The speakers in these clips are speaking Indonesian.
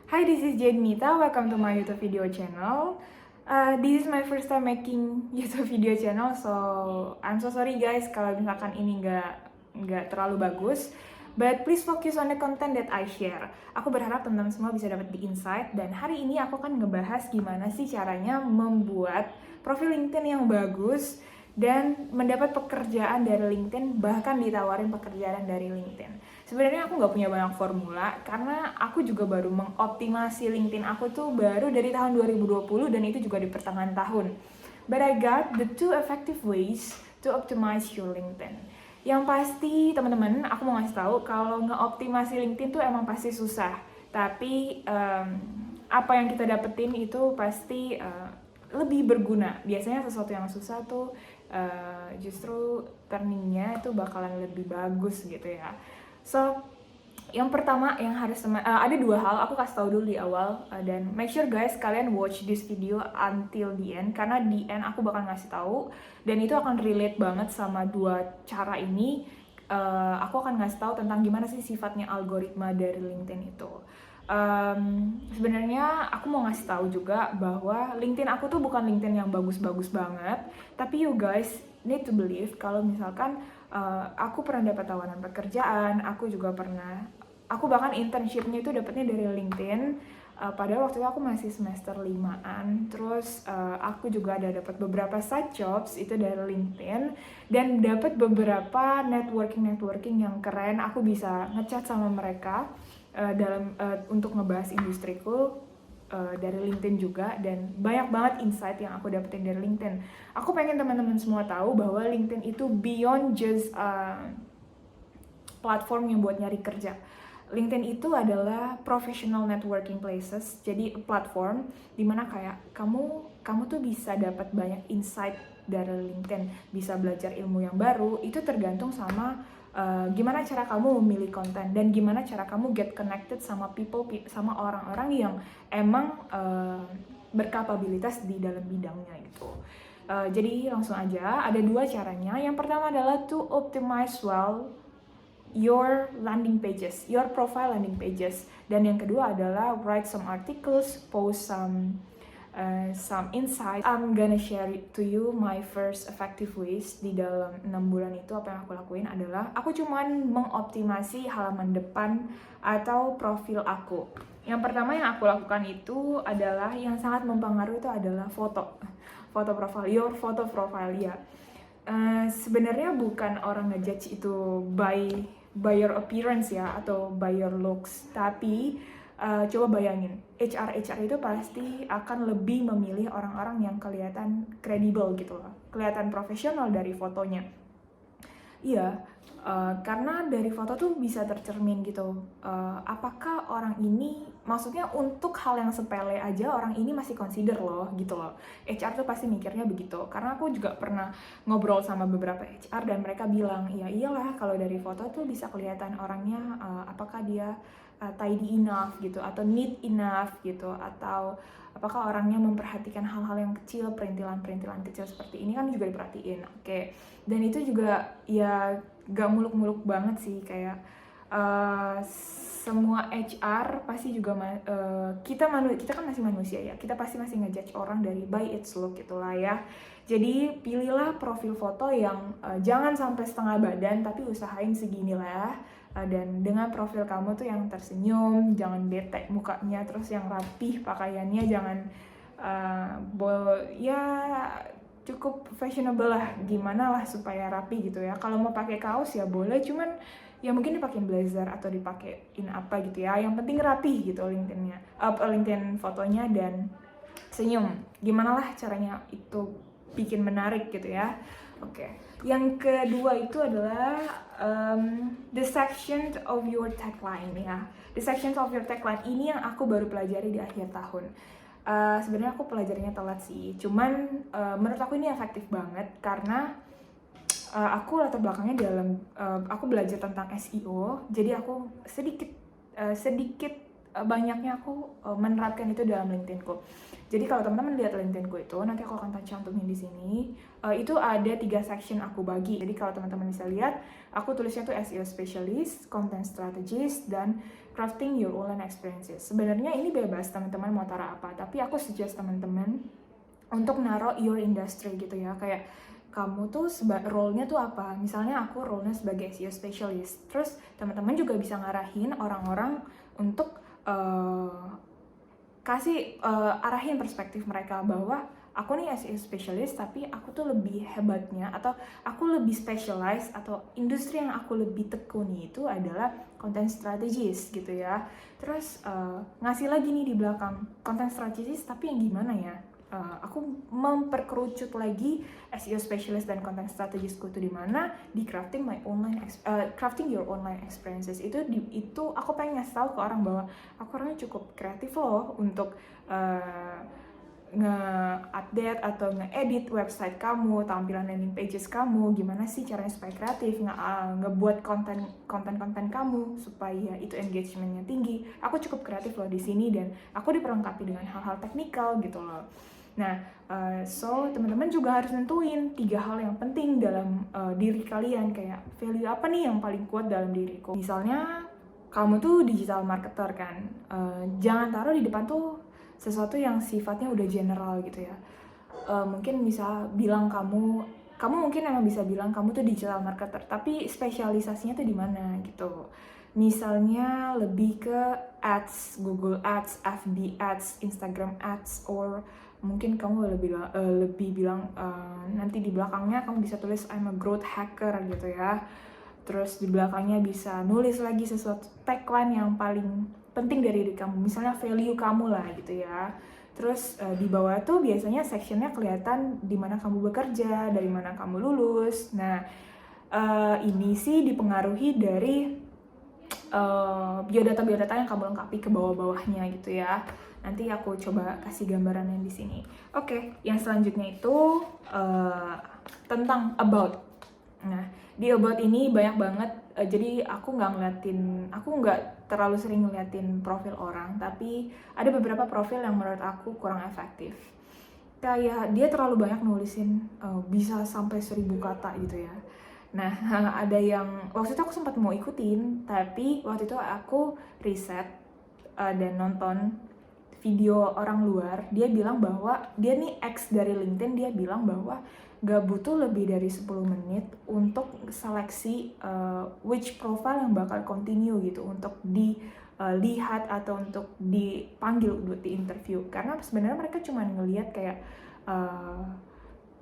Hi, this is Jade Mita. Welcome to my YouTube video channel. This is my first time making YouTube video channel, so I'm so sorry guys kalau misalkan ini nggak terlalu bagus. But please focus on the content that I share. Aku berharap teman-teman semua bisa dapat di insight, dan hari ini aku akan ngebahas gimana sih caranya membuat profil LinkedIn yang bagus dan mendapat pekerjaan dari LinkedIn, bahkan ditawarin pekerjaan dari LinkedIn. Sebenarnya aku nggak punya banyak formula, karena aku juga baru mengoptimasi LinkedIn aku tuh baru dari tahun 2020, dan itu juga di pertengahan tahun. But I got the 2 effective ways to optimize your LinkedIn. Yang pasti teman-teman, aku mau ngasih tahu kalau ngeoptimasi LinkedIn tuh emang pasti susah. Tapi apa yang kita dapetin itu pasti lebih berguna. Biasanya sesuatu yang susah tuh justru turningnya itu bakalan lebih bagus gitu ya. So, yang pertama yang harus ada 2 hal, aku kasih tahu dulu di awal, dan make sure guys kalian watch this video until the end, karena di end aku bakal ngasih tahu dan itu akan relate banget sama 2 cara ini. Aku akan ngasih tahu tentang gimana sih sifatnya algoritma dari LinkedIn itu. Sebenarnya aku mau ngasih tahu juga bahwa LinkedIn aku tuh bukan LinkedIn yang bagus-bagus banget, tapi you guys need to believe kalau misalkan aku pernah dapat tawaran pekerjaan, aku bahkan internshipnya itu dapatnya dari LinkedIn. Padahal waktu itu aku masih semester 5-an, terus aku juga ada dapat beberapa side jobs itu dari LinkedIn, dan dapat beberapa networking yang keren. Aku bisa ngechat sama mereka untuk ngebahas industriku dari LinkedIn juga, dan banyak banget insight yang aku dapetin dari LinkedIn. Aku pengen teman-teman semua tahu bahwa LinkedIn itu beyond just platform yang buat nyari kerja. LinkedIn itu adalah professional networking places, jadi platform dimana kayak kamu tuh bisa dapat banyak insight dari LinkedIn, bisa belajar ilmu yang baru. Itu tergantung sama gimana cara kamu memilih konten dan gimana cara kamu get connected sama sama orang-orang yang emang berkapabilitas di dalam bidangnya gitu. Jadi langsung aja, ada 2 caranya. Yang pertama adalah to optimize well your landing pages, your profile landing pages. Dan yang kedua adalah write some articles, post some insight. I'm gonna share it to you my first effective ways. Di dalam 6 bulan itu apa yang aku lakuin adalah aku cuman mengoptimasi halaman depan atau profil aku. Yang pertama yang aku lakukan itu adalah, yang sangat mempengaruhi itu adalah foto profile, your photo profile ya. Sebenarnya bukan orang ngejudge itu by your appearance ya, atau by your looks, tapi coba bayangin, HR itu pasti akan lebih memilih orang-orang yang kelihatan kredibel gitu loh, kelihatan profesional dari fotonya. Iya, karena dari foto tuh bisa tercermin gitu, apakah orang ini, maksudnya untuk hal yang sepele aja orang ini masih consider loh gitu loh. HR tuh pasti mikirnya begitu, karena aku juga pernah ngobrol sama beberapa HR dan mereka bilang, ya iyalah kalau dari foto tuh bisa kelihatan orangnya apakah dia tidy enough gitu, atau neat enough gitu, atau apakah orangnya memperhatikan hal-hal yang kecil, perintilan-perintilan kecil seperti ini kan juga diperhatiin. Oke. Dan itu juga ya gak muluk-muluk banget sih, kayak semua HR pasti juga kita kan masih manusia ya, kita pasti masih ngejudge orang dari by its look gitulah ya. Jadi pilihlah profil foto yang jangan sampai setengah badan, tapi usahain segini lah. Dan dengan profil kamu tuh yang tersenyum, jangan bete mukanya, terus yang rapih pakaiannya, jangan ya cukup fashionable lah, gimana lah supaya rapi gitu ya. Kalau mau pakai kaos ya boleh, cuman ya mungkin dipakein blazer atau dipakein apa gitu ya. Yang penting rapi gitu LinkedIn fotonya, dan senyum. Gimana lah caranya itu bikin menarik gitu ya. Oke. Yang kedua itu adalah the section of your tagline ya. The section of your tagline ini yang aku baru pelajari di akhir tahun. Sebenarnya aku pelajarinya telat sih, cuman menurut aku ini efektif banget karena aku latar belakangnya aku belajar tentang SEO, jadi aku sedikit banyaknya aku menerapkan itu dalam LinkedIn-ku. Jadi kalau teman-teman lihat LinkedIn-ku itu, nanti aku akan cantumin di sini. Itu ada 3 section aku bagi. Jadi kalau teman-teman bisa lihat, aku tulisnya tuh SEO specialist, content strategist, dan crafting your online experiences. Sebenarnya ini bebas teman-teman mau taruh apa, tapi aku suggest teman-teman untuk naruh your industry gitu ya, kayak kamu tuh role-nya tuh apa. Misalnya aku role-nya sebagai SEO specialist, terus teman-teman juga bisa ngarahin orang-orang untuk arahin perspektif mereka bahwa aku nih SEO specialist, tapi aku tuh lebih hebatnya atau aku lebih specialized atau industri yang aku lebih tekuni itu adalah content strategist gitu ya. Terus ngasih lagi nih di belakang content strategist, tapi yang gimana ya? Aku memperkerucut lagi SEO specialist dan content strategistku itu di mana di crafting crafting your online experiences. Itu aku pengen ngasih tahu ke orang bahwa aku orangnya cukup kreatif loh untuk nge-update atau nge-edit website kamu, tampilan landing pages kamu, gimana sih caranya supaya kreatif, ngebuat konten kamu supaya itu engagementnya tinggi. Aku cukup kreatif loh di sini dan aku diperlengkapi dengan hal-hal teknikal gitu loh. Nah, so teman-teman juga harus nentuin 3 hal yang penting dalam diri kalian, kayak value apa nih yang paling kuat dalam diriku. Misalnya kamu tuh digital marketer kan, jangan taruh di depan tuh sesuatu yang sifatnya udah general gitu ya. Mungkin bisa bilang kamu mungkin emang bisa bilang kamu tuh digital marketer, tapi spesialisasinya tuh di mana gitu. Misalnya lebih ke ads, Google Ads, FB Ads, Instagram Ads, or mungkin kamu lebih bilang nanti di belakangnya kamu bisa tulis I'm a growth hacker gitu ya. Terus di belakangnya bisa nulis lagi sesuatu tagline yang paling penting dari diri kamu, misalnya value kamu lah gitu ya. Terus di bawah tuh biasanya sectionnya kelihatan di mana kamu bekerja, dari mana kamu lulus. Nah, ini sih dipengaruhi dari biodata yang kamu lengkapi ke bawah-bawahnya gitu ya. Nanti aku coba kasih gambarannya di sini. Oke, yang selanjutnya itu tentang about. Nah, di about ini banyak banget. Jadi aku nggak terlalu sering ngeliatin profil orang, tapi ada beberapa profil yang menurut aku kurang efektif. Kayak dia terlalu banyak nulisin, bisa sampai 1000 kata gitu ya. Nah, ada yang waktu itu aku sempat mau ikutin, tapi waktu itu aku riset dan nonton video orang luar. Dia bilang bahwa dia nih ex dari LinkedIn, dia bilang bahwa gak butuh lebih dari 10 menit untuk seleksi which profile yang bakal continue gitu untuk dilihat atau untuk dipanggil buat di interview. Karena sebenarnya mereka cuma ngelihat kayak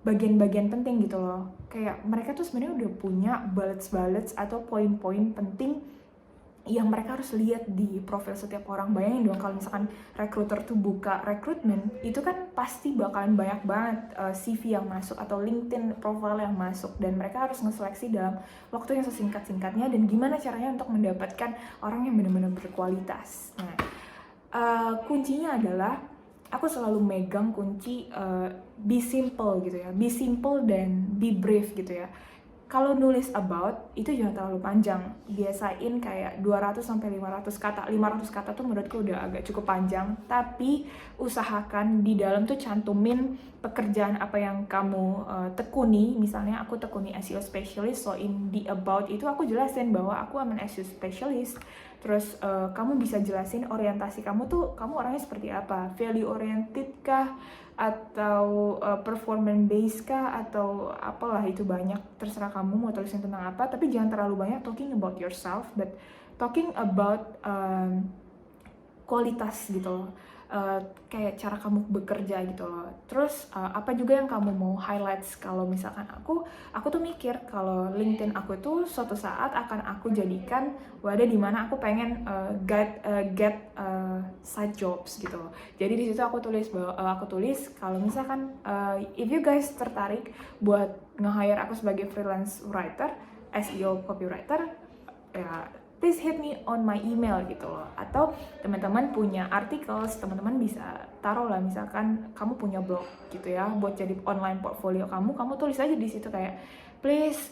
bagian-bagian penting gitu loh. Kayak mereka tuh sebenarnya udah punya bullets atau poin-poin penting yang mereka harus lihat di profil setiap orang. Bayangin dong kalau misalkan recruiter tuh buka rekrutmen, itu kan pasti bakalan banyak banget CV yang masuk atau LinkedIn profile yang masuk, dan mereka harus ngeseleksi dalam waktu yang sesingkat-singkatnya dan gimana caranya untuk mendapatkan orang yang benar-benar berkualitas. Nah, kuncinya adalah aku selalu megang kunci be simple gitu ya, be simple dan be brief gitu ya. Kalau nulis about itu jangan terlalu panjang, biasain kayak 200 sampai 500 kata. 500 kata tuh menurutku udah agak cukup panjang, tapi usahakan di dalam tuh cantumin pekerjaan apa yang kamu tekuni. Misalnya aku tekuni SEO specialist, so in the about itu aku jelasin bahwa aku am an SEO specialist. Terus kamu bisa jelasin orientasi kamu tuh, kamu orangnya seperti apa, value oriented kah, atau performance based kah, atau apalah, itu banyak, terserah kamu mau tulisin tentang apa, tapi jangan terlalu banyak talking about yourself, but talking about kualitas gitu loh. Kayak cara kamu bekerja gitu loh. Terus apa juga yang kamu mau highlights. Kalau misalkan aku tuh mikir kalau LinkedIn aku tuh suatu saat akan aku jadikan wadah dimana aku pengen get side jobs gitu loh. Jadi di situ aku tulis kalau misalkan if you guys tertarik buat nge-hire aku sebagai freelance writer, SEO copywriter, ya please hit me on my email gitu loh. Atau teman-teman punya artikel, teman-teman bisa taruh lah, misalkan kamu punya blog gitu ya, buat jadi online portfolio kamu tulis aja di situ kayak please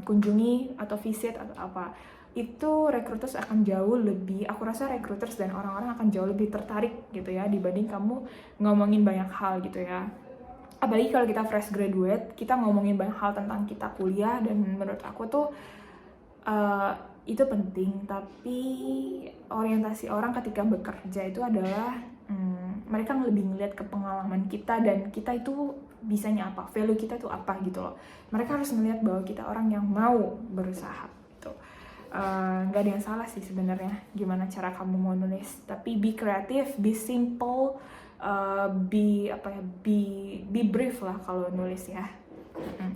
kunjungi atau visit atau apa. Itu recruiters akan jauh lebih, aku rasa recruiters dan orang-orang akan jauh lebih tertarik gitu ya, dibanding kamu ngomongin banyak hal gitu ya. Apalagi kalau kita fresh graduate, kita ngomongin banyak hal tentang kita kuliah, dan menurut aku tuh itu penting, tapi orientasi orang ketika bekerja itu adalah mereka lebih ngeliat ke pengalaman kita dan kita itu bisanya apa, value kita itu apa gitu loh. Mereka harus ngeliat bahwa kita orang yang mau berusaha gitu. Nggak ada yang salah sih sebenarnya gimana cara kamu mau nulis, tapi be kreatif, be simple, be brief lah kalau nulis ya.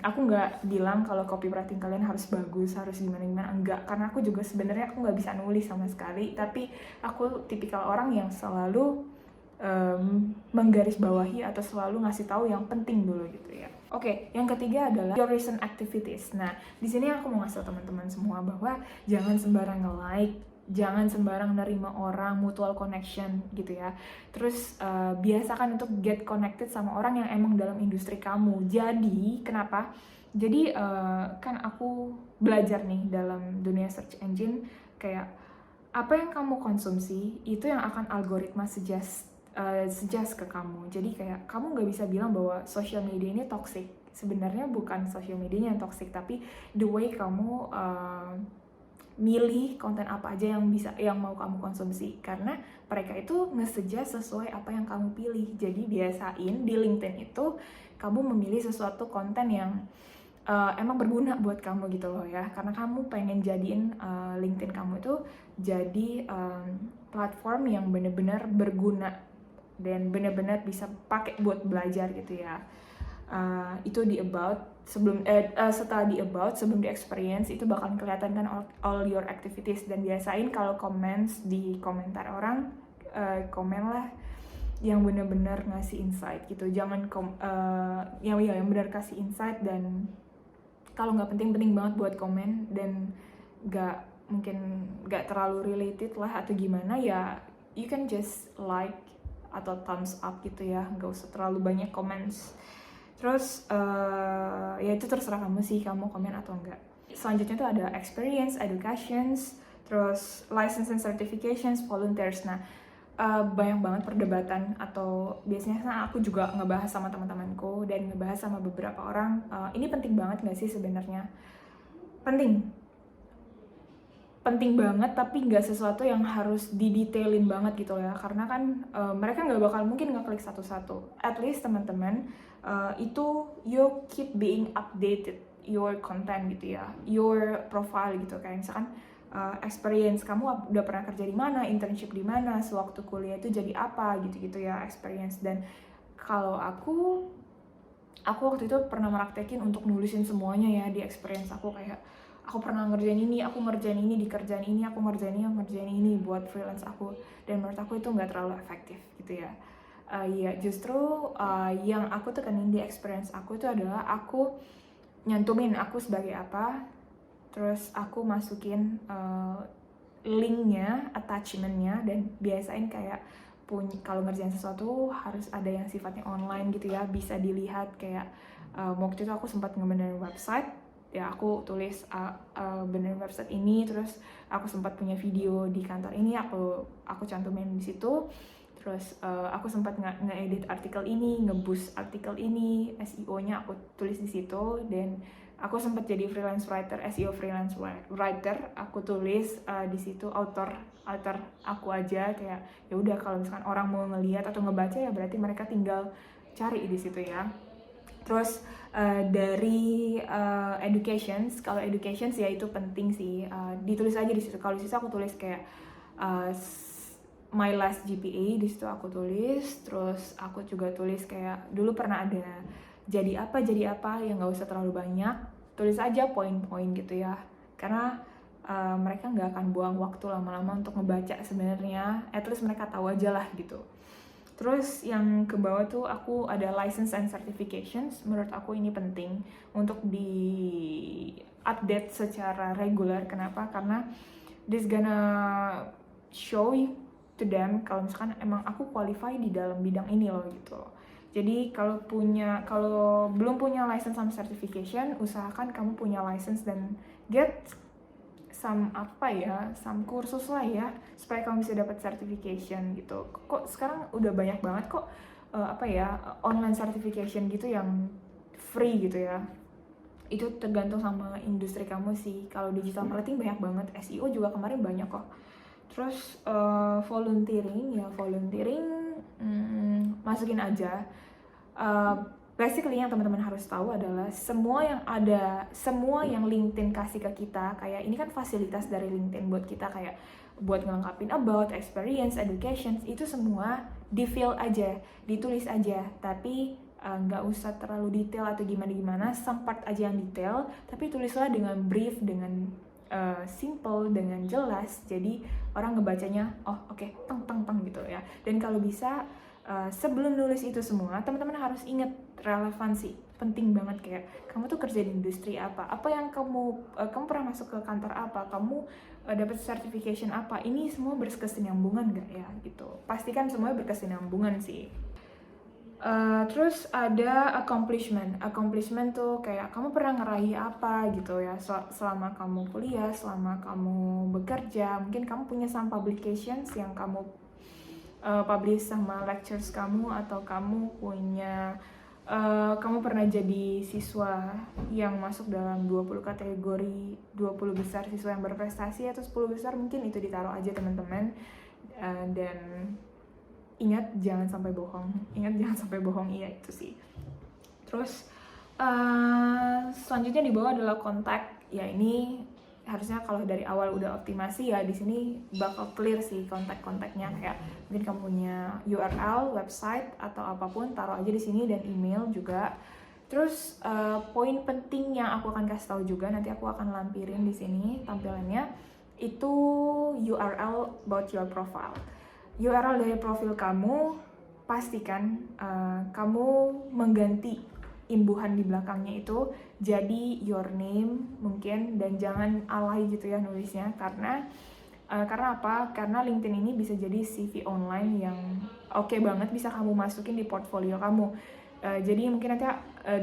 Aku nggak bilang kalau copywriting kalian harus bagus, harus gimana-gimana, enggak, karena aku juga sebenarnya aku nggak bisa nulis sama sekali, tapi aku tipikal orang yang selalu menggarisbawahi atau selalu ngasih tahu yang penting dulu gitu ya. Oke, yang ketiga adalah your recent activities. Nah, di sini aku mau ngasih tau teman-teman semua bahwa jangan sembarang nge-like, jangan sembarang nerima orang, mutual connection gitu ya. Terus biasakan untuk get connected sama orang yang emang dalam industri kamu. Jadi, kenapa? Jadi kan aku belajar nih dalam dunia search engine, kayak apa yang kamu konsumsi itu yang akan algoritma suggest ke kamu. Jadi kayak kamu nggak bisa bilang bahwa social media ini toxic. Sebenarnya bukan social media yang toxic, tapi the way kamu milih konten apa aja yang mau kamu konsumsi, karena mereka itu nge-suggest sesuai apa yang kamu pilih. Jadi biasain di LinkedIn itu kamu memilih sesuatu konten yang emang berguna buat kamu gitu loh ya, karena kamu pengen jadiin LinkedIn kamu itu jadi platform yang benar-benar berguna dan benar-benar bisa pakai buat belajar gitu ya. Itu di about, setelah di about, sebelum di experience, itu bakalan kelihatan kan all your activities. Dan biasain kalau comments di komentar orang, komen lah yang benar-benar ngasih insight gitu, jangan yang benar kasih insight. Dan kalau nggak penting-penting banget buat komen dan mungkin nggak terlalu related lah atau gimana ya, you can just like atau thumbs up gitu ya, nggak usah terlalu banyak comments. Terus ya itu terserah kamu sih, kamu komen atau enggak. Selanjutnya tuh ada experience, educations, terus license and certifications, volunteers. Nah, banyak banget perdebatan, atau biasanya aku juga ngebahas sama teman-temanku dan ngebahas sama beberapa orang, ini penting banget nggak sih sebenarnya? Penting banget, tapi nggak sesuatu yang harus didetailin banget gitu ya, karena kan mereka nggak bakal mungkin ngeklik satu-satu. At least teman-teman itu you keep being updated your content gitu ya, your profile gitu, kayak misalkan experience, kamu udah pernah kerja di mana, internship di mana, sewaktu kuliah itu jadi apa gitu-gitu ya, experience. Dan kalau aku waktu itu pernah meraktekin untuk nulisin semuanya ya di experience aku, kayak aku pernah ngerjain ini, aku ngerjain ini di kerjaan ini, aku ngerjain ini buat freelance aku. Dan menurut aku itu nggak terlalu efektif gitu ya. Ya justru yang aku tekanin di experience aku itu adalah aku nyantumin aku sebagai apa, terus aku masukin linknya, attachmentnya, dan biasain kayak kalau ngerjain sesuatu harus ada yang sifatnya online gitu ya, bisa dilihat. Kayak waktu itu aku sempat ngebenerin website ya, aku tulis benerin website ini, terus aku sempat punya video di kantor ini, aku cantumin di situ. Terus aku sempat nge-edit artikel ini, nge-boost artikel ini, SEO-nya aku tulis di situ. Dan aku sempat jadi freelance writer, SEO freelance writer, aku tulis di situ author aku aja. Kayak ya udah, kalau misalkan orang mau ngelihat atau ngebaca ya berarti mereka tinggal cari di situ ya. Terus dari educations, kalau educations ya itu penting sih, ditulis aja di situ. Kalau di situ aku tulis kayak my last GPA, di situ aku tulis. Terus aku juga tulis kayak dulu pernah ada jadi apa yang nggak usah terlalu banyak, tulis aja poin-poin gitu ya, karena mereka nggak akan buang waktu lama-lama untuk ngebaca sebenarnya, at least mereka tahu aja lah gitu. Terus yang ke bawah tuh aku ada license and certifications. Menurut aku ini penting untuk di update secara regular. Kenapa? Karena this gonna show to them kalau misalkan emang aku qualify di dalam bidang ini loh gitu. Jadi kalau belum punya license sama certification, usahakan kamu punya license dan get some kursus lah ya, supaya kamu bisa dapat certification gitu. Kok sekarang udah banyak banget kok online certification gitu yang free gitu ya. itu tergantung sama industri kamu sih. Kalau digital marketing banyak banget, SEO juga kemarin banyak kok. Terus volunteering, masukin aja. Basically yang teman-teman harus tahu adalah semua yang LinkedIn kasih ke kita, kayak ini kan fasilitas dari LinkedIn buat kita, kayak buat ngelengkapin about, experience, education, itu semua di-fill aja, ditulis aja, tapi nggak usah terlalu detail atau gimana-gimana, some part aja yang detail, tapi tulislah dengan brief, dengan simple, dengan jelas, jadi orang ngebacanya, oh oke, teng gitu ya. Dan kalau bisa sebelum nulis itu semua, teman-teman harus ingat relevansi, penting banget, kayak kamu tuh kerja di industri apa yang kamu pernah masuk ke kantor apa, kamu dapat certification apa, ini semua berkesinambungan gak ya gitu. Pastikan semuanya berkesinambungan sih. Terus ada accomplishment tuh kayak kamu pernah ngeraih apa gitu ya selama kamu kuliah, selama kamu bekerja. Mungkin kamu punya some publications yang kamu publish sama lectures kamu, atau kamu pernah jadi siswa yang masuk dalam 20 kategori 20 besar siswa yang berprestasi, atau 10 besar, mungkin itu ditaruh aja teman-teman. Dan ingat jangan sampai bohong, iya itu sih. Terus selanjutnya di bawah adalah kontak. Ya ini harusnya kalau dari awal udah optimasi ya, di sini bakal clear sih kontak-kontaknya, kayak mungkin kamu punya URL, website atau apapun, taruh aja di sini, dan email juga. Terus poin penting yang aku akan kasih tahu juga, nanti aku akan lampirin di sini tampilannya, itu URL about your profile. URL dari profil kamu, pastikan kamu mengganti imbuhan di belakangnya itu jadi your name mungkin, dan jangan alay gitu ya nulisnya, karena apa? Karena LinkedIn ini bisa jadi CV online yang oke banget, bisa kamu masukin di portfolio kamu. Jadi mungkin nanti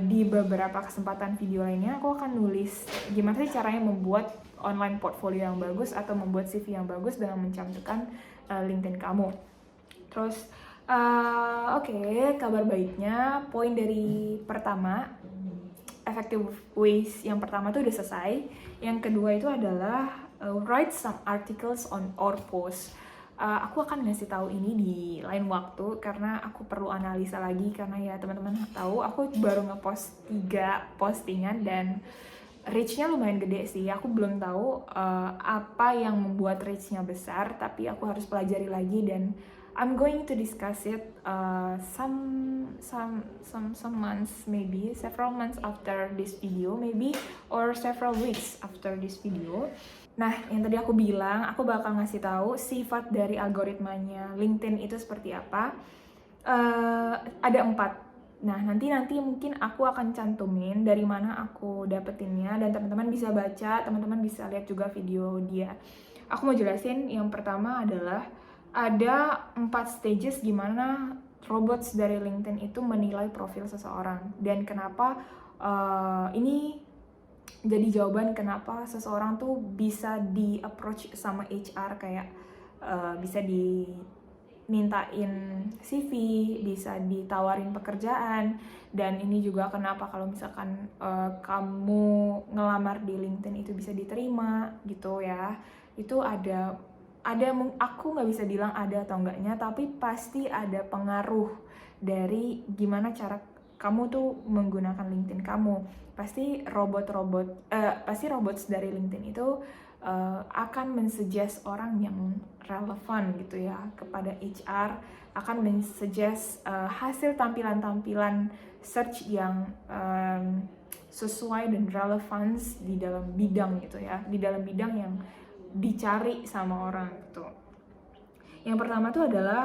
di beberapa kesempatan video lainnya aku akan nulis gimana sih caranya membuat online portfolio yang bagus atau membuat CV yang bagus dengan mencantumkan LinkedIn kamu. Terus kabar baiknya, poin dari pertama, effective ways yang pertama tuh udah selesai. Yang kedua itu adalah write some articles on our post. Aku akan ngasih tahu ini di lain waktu karena aku perlu analisa lagi, karena ya teman-teman tahu aku baru ngepost 3 postingan dan reach-nya lumayan gede sih. Aku belum tahu apa yang membuat reach-nya besar, tapi aku harus pelajari lagi, dan I'm going to discuss it some months, maybe several months after this video, maybe or several weeks after this video. Nah, yang tadi aku bilang, aku bakal ngasih tahu sifat dari algoritmanya LinkedIn itu seperti apa. Ada 4. Nah, nanti mungkin aku akan cantumin dari mana aku dapetinnya, dan teman-teman bisa baca, teman-teman bisa lihat juga video dia. Aku mau jelasin, yang pertama adalah ada 4 stages gimana robots dari LinkedIn itu menilai profil seseorang, dan kenapa ini jadi jawaban kenapa seseorang tuh bisa di approach sama HR, kayak bisa dimintain CV, bisa ditawarin pekerjaan, dan ini juga kenapa kalau misalkan kamu ngelamar di LinkedIn itu bisa diterima gitu ya. Itu ada aku nggak bisa bilang ada atau enggaknya, tapi pasti ada pengaruh dari gimana cara kamu tuh menggunakan LinkedIn kamu. Pasti robots dari LinkedIn itu akan mensuggest orang yang relevan gitu ya kepada HR, akan mensuggest hasil tampilan search yang sesuai dan relevance di dalam bidang gitu ya, di dalam bidang yang dicari sama orang gitu. Yang pertama tuh adalah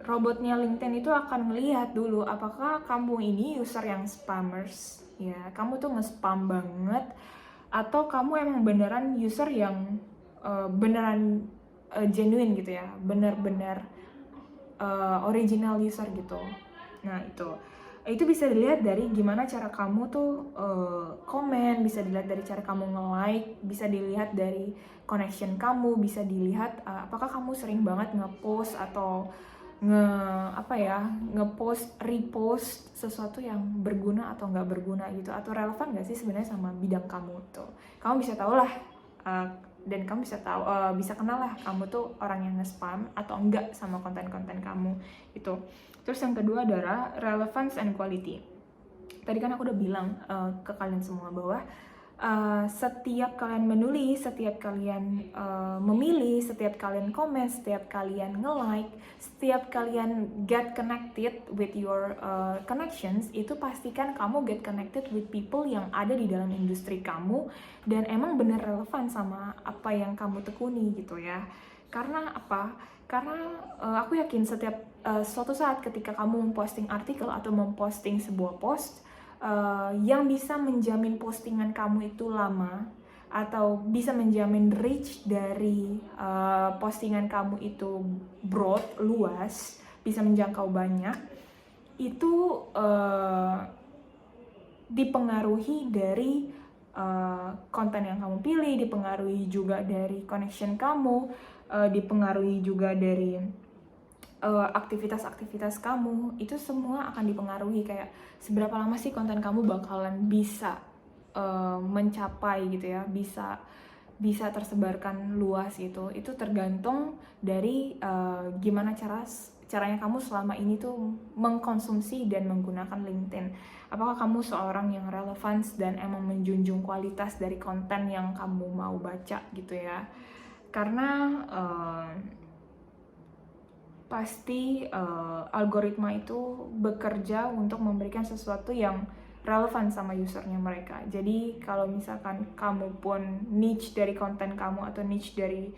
robotnya LinkedIn itu akan melihat dulu apakah kamu ini user yang spammers, ya kamu tuh nge-spam banget, atau kamu emang beneran user yang beneran genuine gitu ya, bener-bener original user gitu. Nah itu bisa dilihat dari gimana cara kamu tuh komen, bisa dilihat dari cara kamu nge-like, bisa dilihat dari connection kamu, bisa dilihat apakah kamu sering banget nge-post atau ngepost repost sesuatu yang berguna atau nggak berguna gitu, atau relevan nggak sih sebenarnya sama bidang kamu tuh. Kamu bisa tahu lah, dan kamu bisa kenal lah kamu tuh orang yang nge-spam atau enggak sama konten-konten kamu itu. Terus yang kedua adalah relevance and quality. Tadi kan aku udah bilang ke kalian semua bahwa setiap kalian menulis, setiap kalian memilih, setiap kalian komen, setiap kalian nge-like, setiap kalian get connected with your connections, itu pastikan kamu get connected with people yang ada di dalam industri kamu dan emang bener relevan sama apa yang kamu tekuni gitu ya. Karena apa? Karena aku yakin setiap suatu saat ketika kamu memposting artikel atau memposting sebuah post, yang bisa menjamin postingan kamu itu lama atau bisa menjamin reach dari postingan kamu itu broad, luas, bisa menjangkau banyak, itu dipengaruhi dari konten yang kamu pilih, dipengaruhi juga dari connection kamu, dipengaruhi juga dari aktivitas-aktivitas kamu. Itu semua akan dipengaruhi kayak seberapa lama sih konten kamu bakalan bisa mencapai gitu ya, bisa tersebarkan luas gitu. Itu tergantung dari gimana caranya kamu selama ini tuh mengkonsumsi dan menggunakan LinkedIn. Apakah kamu seorang yang relevan dan emang menjunjung kualitas dari konten yang kamu mau baca gitu ya. Karena pasti algoritma itu bekerja untuk memberikan sesuatu yang relevan sama usernya mereka. Jadi kalau misalkan kamu pun niche dari konten kamu atau niche dari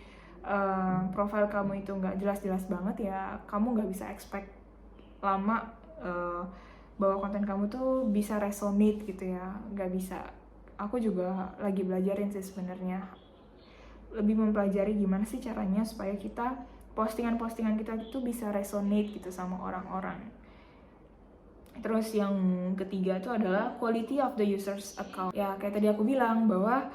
profile kamu itu nggak jelas-jelas banget ya, kamu nggak bisa expect lama bahwa konten kamu tuh bisa resonate gitu ya, nggak bisa. Aku juga lagi belajarin sih sebenarnya, lebih mempelajari gimana sih caranya supaya postingan-postingan kita itu bisa resonate gitu sama orang-orang. Terus yang ketiga itu adalah quality of the user's account. Ya kayak tadi aku bilang bahwa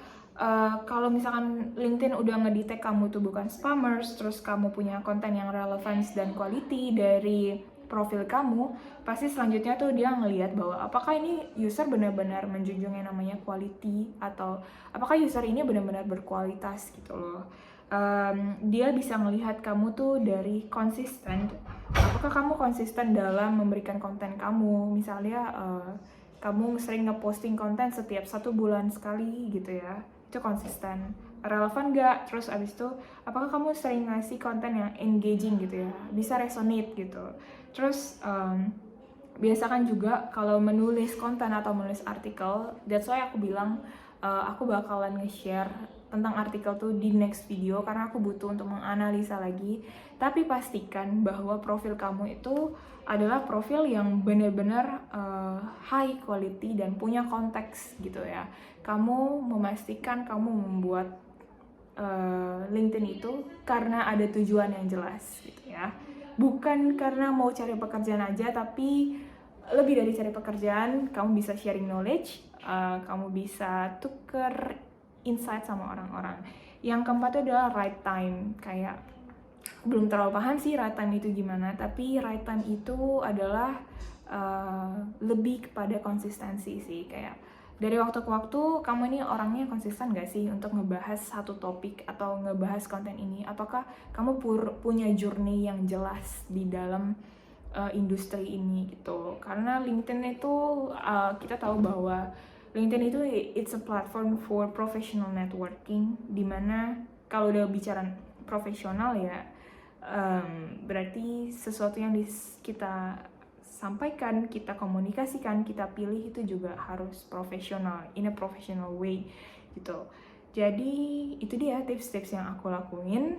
kalau misalkan LinkedIn udah ngedetect kamu tuh bukan spammers, terus kamu punya konten yang relevance dan quality dari profil kamu, pasti selanjutnya tuh dia ngelihat bahwa apakah ini user benar-benar menjunjung yang namanya quality atau apakah user ini benar-benar berkualitas gitu loh. Dia bisa melihat kamu tuh dari konsisten. Apakah kamu konsisten dalam memberikan konten kamu? Misalnya kamu sering ngeposting konten setiap 1 bulan sekali gitu ya, itu konsisten. Relevan gak? Terus abis itu apakah kamu sering ngasih konten yang engaging gitu ya, bisa resonate gitu. Terus biasakan juga kalau menulis konten atau menulis artikel, that's why aku bilang aku bakalan nge-share tentang artikel tuh di next video karena aku butuh untuk menganalisa lagi. Tapi pastikan bahwa profil kamu itu adalah profil yang benar-benar high quality dan punya konteks gitu ya. Kamu memastikan kamu membuat LinkedIn itu karena ada tujuan yang jelas gitu ya. Bukan karena mau cari pekerjaan aja, tapi lebih dari cari pekerjaan, kamu bisa sharing knowledge, kamu bisa tuker insight sama orang-orang. Yang keempat itu adalah right time. Kayak belum terlalu paham sih right time itu gimana, tapi right time itu adalah lebih kepada konsistensi sih. Kayak dari waktu ke waktu kamu ini orangnya konsisten gak sih untuk ngebahas satu topik atau ngebahas konten ini? Apakah kamu punya journey yang jelas di dalam industri ini gitu? Karena LinkedIn itu kita tahu bahwa LinkedIn itu it's a platform for professional networking, dimana kalau udah bicara profesional ya berarti sesuatu yang kita sampaikan, kita komunikasikan, kita pilih itu juga harus profesional, in a professional way gitu. Jadi itu dia tips-tips yang aku lakuin